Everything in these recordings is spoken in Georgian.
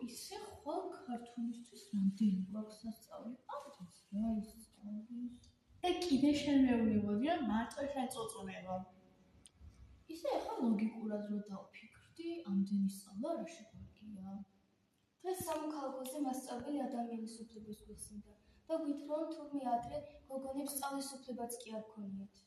ისე ხვალ ქართულისთვის რამდენი გვაქვს სასწავლი? ამდენს რა ისწავლის? და კიდე შენ მეუბნებოდი რომ მარტო შენ წოწუნება. ისე ახლა ლოგიკურად რო დავფიქრდი, ამდენი სწავლა რა შეგვიძლია? დღეს სამოქალაქოზე მასწავლებელი ადამიანის უფლებას გვესმოდა და გვითხრა რომ თურმე ადრე გოგონებს სწავლის უფლებაც კი არ ქონიათ.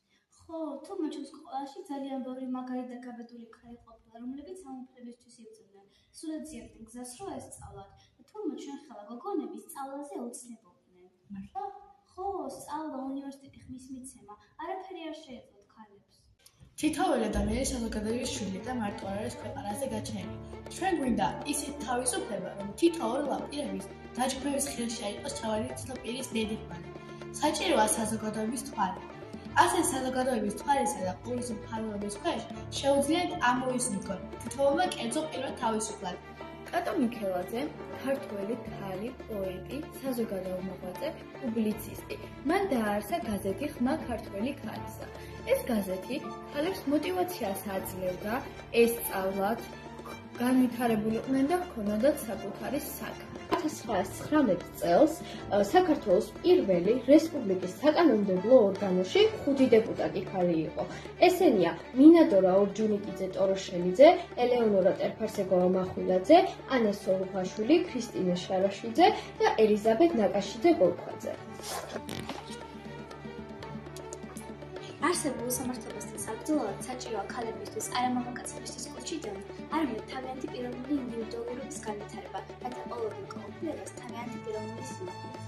ხო, თურმე ჩვენს სკოლაში ძალიან ბევრი მაგარი და გაბედული ქალი ყოფილა, რომლებიც ამ უფლებისთვის იბრძოდნენ. სულ ეძიებდნენ გზას რომ ესწავლათ და თურმე ჩვენ ხელა გოგონები სწავლაზე აუცნებობდნენ. მართლა? ხო, სწავლა, უნივერსიტეტი, ხმის მიცემა, არაფერი არ შეეძლოთ ქალებს. თითოეული ადამიანი საზოგადოების შვილი და მარტო არ არის ქვეყანაზე გაჩენილი. ჩვენ გვინდა ისეთ თავისუფლება, რომ თითოეულ ლაპირების დაჯგუფების ხელში აიყოს ჩავარდნილი ცნობიერის დედიფანი. საჭიროა საზოგადოების თვარი. ასე საზოგადოების თვარისა და ყურის მფარველობის ქვეშ შეუძლიათ ამოისმდგონ თითოეულმა კერძო პირმა თავისუფლად. კატო მიქელაძე, ქართველი ქალი, პოეტი, საზოგადოო მოღვაწე, პუბლიცისტი. მან დააარსა გაზეთი ხმა ქართველი ქალისა. ეს გაზეთი ქალებს მოტივაციას აძლევდა ესწავლათ, განვითარებულიყვნენ და ჰქონოდათ საკუთარი საქმე. 1919 წელს საქართველოს პირველი რესპუბლიკის საკანონმდებლო ორგანოში 5 დეპუტატი ქალი იყო. ესენია მინადორა ორჯონიკიძე ტოროშელიძე, ელეონორა ტერფარსეგოვა მახვილაძე, ანა სოლუხაშვილი, ქრისტინე შარაშვიძე და ელიზაბეთ ნაკაშიძე გოლქვაძე. არსებულ სამართლებასთან საბრძოლველად საჭიროა ქალებისთვის არა მამაკაცებისთვის კოჩიდან, არამედ თავიანთი პიროვნული ინდივიდუალურობის განვითარება, რათა ყოველდღიურ ყოფილებას თავიანთი პიროვნული სიმართლე.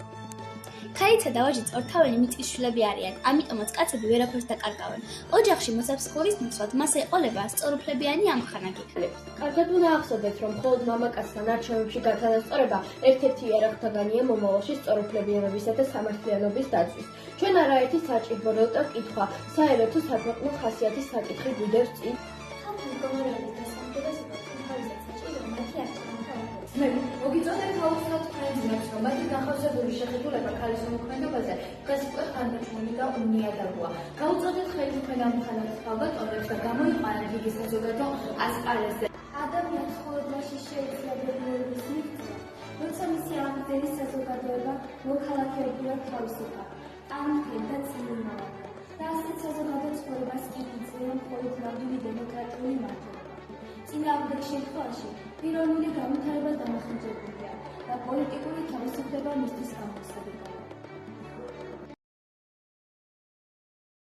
ქალიცა და ვაჟიც ორთავიანი მიწის შვილები არიან, ამიტომაც კაცები ვერაფერს დაკარგავენ. ოჯახში მოსაფსხურის ნაცვლად მას ეყოლება სწორუფლებიანი ამხანაგი. კარგად უნდა ახსოვდეთ, რომ მხოლოდ მამაკაცთან არჩევნებში გათანასწორება ერთ-ერთი იარაღთაგანია მომავალში სწორუფლებიანობისა და სამართლიანობის დაცვის. ჩვენ არაერთი საჭირო როტა კითხვა, საერთო საქვეყნო ხასიათის საკითხი გვიდევს წინ. ქალთა მდგომარეობის დასამზადებლად თავისად საჭირო მათი არჩევანა. მოგიწოდეთ აუცილებლად თქვენ ძმებს, რომ მათი განხორციელებული შეხედულება ქალის უმოქმედებაზე დღეს უკვე ხანდაჭმული და უნიადაგოა. გაუწოდეთ ხელი თქვენ ამ ხანას ხალბატონებს და გამოიყენეთ იგი საზოგადო ასპარეზზე. ადამიანს მხოლოდ მაშინ შეიძლება ბედნიერების მიღწევა, როცა მისი ამდენი საზოგადოება მოქალაქეებულად თავისუფლია, ამქრე და წინამორბედი. და ასეთ საზოგადო ცხოვრებას კი იძლევა მხოლოდ ნამდვილი დემოკრატიული მართლობა. წინააღმდეგ შემთხვევაში პიროვნული განვითარება დამახინჯებულია და პოლიტიკური თავისუფლება მისთვის გამოსადეგია.